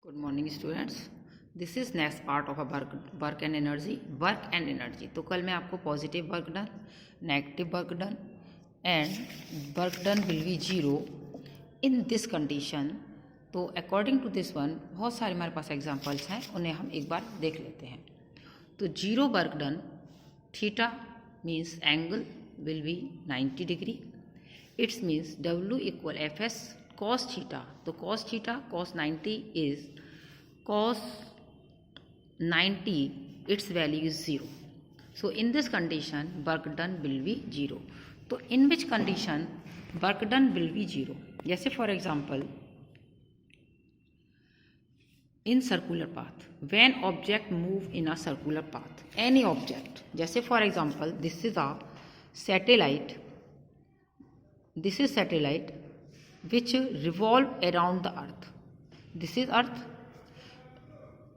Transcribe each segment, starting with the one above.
Good morning students. This is next part of a work and energy. Work and energy. तो कल मैं आपको positive work done, negative work done and work done will B zero in this condition. तो according to this one बहुत सारे हमारे पास examples हैं, उन्हें हम एक बार देख लेते हैं. तो zero work done, theta means angle will be 90 degree. It's means W equal F S cos theta. तो cos theta cos 90 is cos 90, its value is 0. So in this condition work done will be 0. तो in which condition work done will be 0? जैसे for example in circular path, when object move in a circular path, any object, जैसे for example this is a satellite, this is satellite which revolve around the earth. This is earth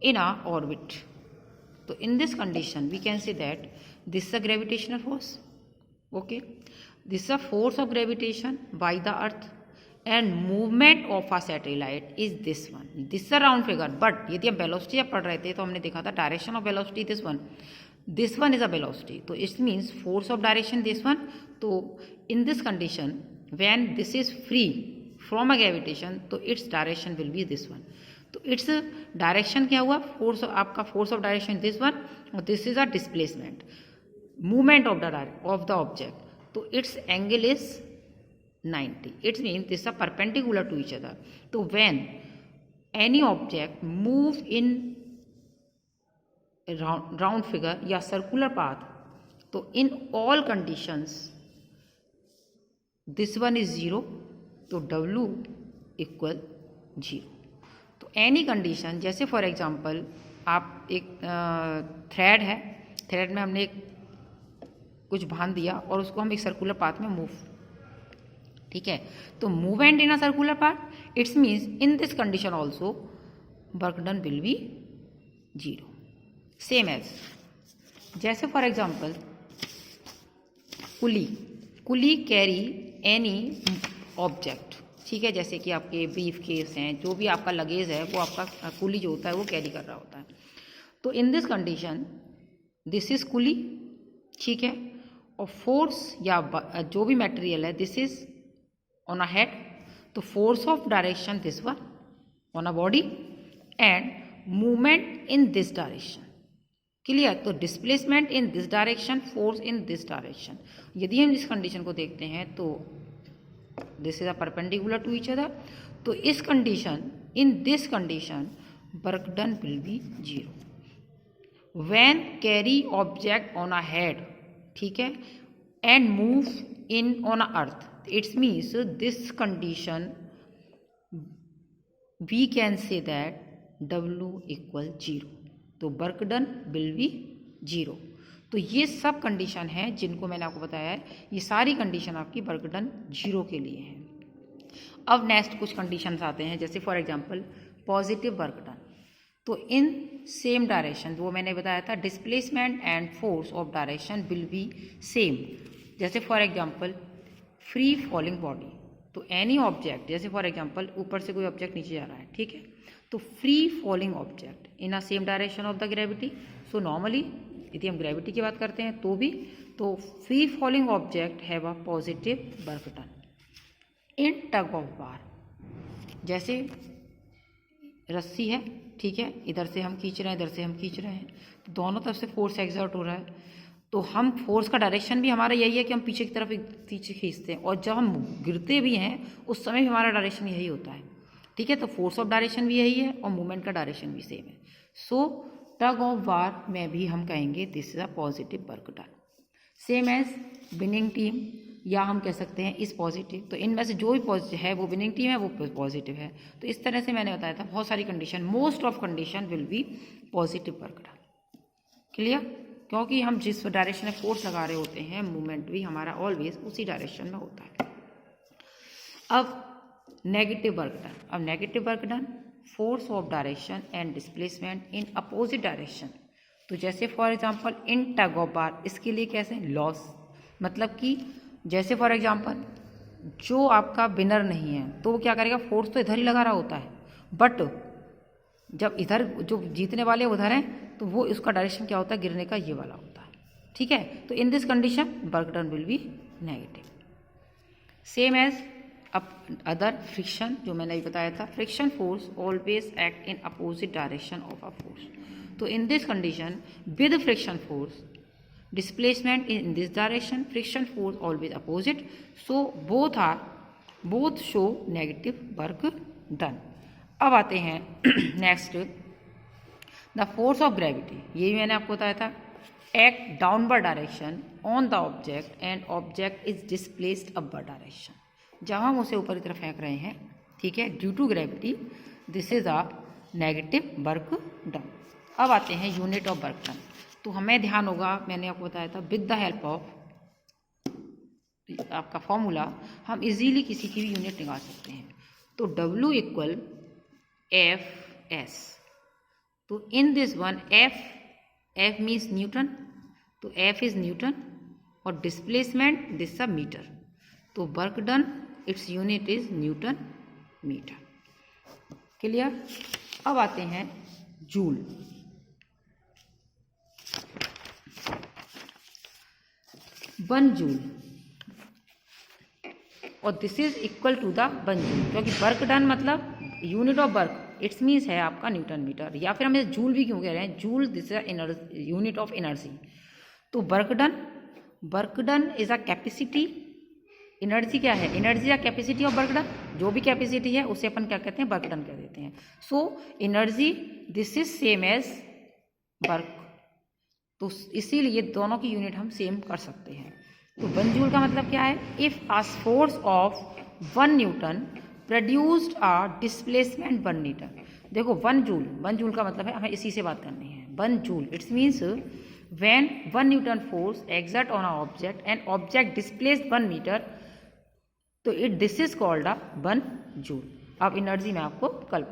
in a orbit. So in this condition we can say that this is a gravitational force. Okay, this is a force of gravitation by the earth and movement of a satellite is this one. This is a round figure, but यदि हम velocity जब पढ़ रहे थे तो हमने देखा था direction of velocity this one is a velocity. तो it means force of direction this one. तो in this condition when this is free from a gravitation तो its direction will be this one. तो its direction क्या हुआ, force, आपका force of direction this one और this is a displacement, movement of the object. तो its angle is 90. It means this is a perpendicular to each other. तो when any object move in round figure या circular path, तो in all conditions this one is 0. तो W equal 0. तो any condition, जैसे for example आप एक thread है, thread में हमने एक कुछ बांध दिया और उसको हम एक सर्कुलर पाथ में मूव, ठीक है. तो movement in a circular path, it's means in this condition also work done will be 0. Same as जैसे for example coolie carry any object, ठीक है. जैसे कि आपके ब्रीफ केस हैं, जो भी आपका लगेज है वो आपका कुली जो होता है वो कैरी कर रहा होता है. तो in this condition this is coolie, ठीक है. और फोर्स या जो भी मटेरियल है this is on a head. तो force of direction this one on a body and movement in this direction. Clear. तो displacement in this direction, force in this direction. यदि हम इस कंडीशन को देखते हैं तो this is a perpendicular to each other. तो इस condition, in this condition work done will be 0 when carry object on a head, ठीक है, and move in on a earth. It's means this condition we can say that W equal 0. तो work done will be 0. तो ये सब condition हैं जिनको मैंने आपको बताया है. ये सारी कंडीशन आपकी वर्क डन 0 के लिए हैं. अब नेक्स्ट कुछ कंडीशंस आते हैं, जैसे for example positive work done. तो इन सेम डायरेक्शन वो मैंने बताया था, displacement and force of direction will be same. जैसे for example free falling body. तो एनी ऑब्जेक्ट, जैसे फॉर एग्जांपल ऊपर से कोई ऑब्जेक्ट नीचे जा रहा है, ठीक है. तो free falling object in a same direction of the gravity. So normally यदि हम ग्रेविटी की बात करते हैं तो भी, तो free falling object have a positive work done. In tug of war, जैसे रस्सी है, ठीक है, इधर से हम खींच रहे हैं, इधर से हम खींच रहे हैं, तो दोनों तरफ से फोर्स एक्सर्ट हो रहा है. तो हम फोर्स का डायरेक्शन भी हमारा यही है कि हम पीछे की तरफ पीछे खींचते हैं, और जब हम गिरते भी हैं उस समय भी हमारा डायरेक्शन यही होता है, ठीक है. तो फोर्स ऑफ डायरेक्शन भी यही है और मूवमेंट का डायरेक्शन भी सेम है. सो टग ऑफ वार में भी हम कहेंगे this is a positive work done. Same as winning team, या हम कह सकते हैं इस पॉजिटिव. तो इनमें से जो भी पॉजिटिव है वो विनिंग टीम है, वो पॉजिटिव है. तो इस तरह से मैंने बताया था बहुत सारी condition, most of condition will be positive work done. Clear. क्योंकि हम जिस डायरेक्शन में फोर्स लगा रहे होते हैं, मूवमेंट भी हमारा ऑलवेज उसी डायरेक्शन में होता है. अब नेगेटिव वर्क डन. अब negative work done, force of direction and displacement in opposite direction. तो जैसे for example in tug of war, इसके लिए कैसे लॉस, मतलब कि जैसे फॉर एग्जांपल जो आपका विनर नहीं है तो वो क्या करेगा, फोर्स तो इधर ही लगा रहा होता है, बट जब इधर जो जीतने वाले उधर हैं तो वो उसका डायरेक्शन क्या होता है, गिरने का ये वाला होता है। ठीक है, तो in this condition work done will be negative. Same as other friction, जो मैंने अभी बताया था, friction force always act in opposite direction of a force. तो in this condition with friction force displacement in this direction, friction force always opposite, so both show negative work done. अब आते हैं next, the force of gravity. ये भी मैंने आपको बताया था, act downward direction on the object and object is displaced upward direction. जब हम उसे ऊपर की तरफ फेंक रहे हैं, ठीक है, due to gravity, this is a negative work done. अब आते हैं यूनिट ऑफ वर्क डन। तो हमें ध्यान होगा, मैंने आपको बताया था, विद द हेल्प ऑफ आपका फॉर्मूला हम इजीली किसी की भी यूनिट निकाल सकते हैं। तो W इक्वल एफ एस। तो in this one F means newton, तो एफ इज न्यूटन और डिस्प्लेसमेंट दिस अ मीटर। तो work done it's unit is newton meter. Clear. अब आते हैं जूल। 1 जूल और this is equal to the 1 joule, क्योंकि work done मतलब unit of work it's means है आपका न्यूटन मीटर, या फिर हम इसे जूल भी क्यों कह रहे हैं, joule this is unit of energy. तो work done is a capacity, energy क्या है, एनर्जी या कैपेसिटी ऑफ वर्क डन, जो भी कैपेसिटी है उसे अपन क्या कहते हैं, वर्क डन कह देते हैं। So energy this is same as work, तो इसीलिए दोनों की यूनिट हम सेम कर सकते हैं। तो 1 जूल का मतलब क्या है, if a force of 1 newton produced a displacement 1 metre. देखो 1 जूल का मतलब है, हमें इसी से बात करनी है। 1 joule it's means when 1 newton force exert on a object and object displaced 1 meter, तो this is called a 1 joule. अब एनर्जी मैं आपको कल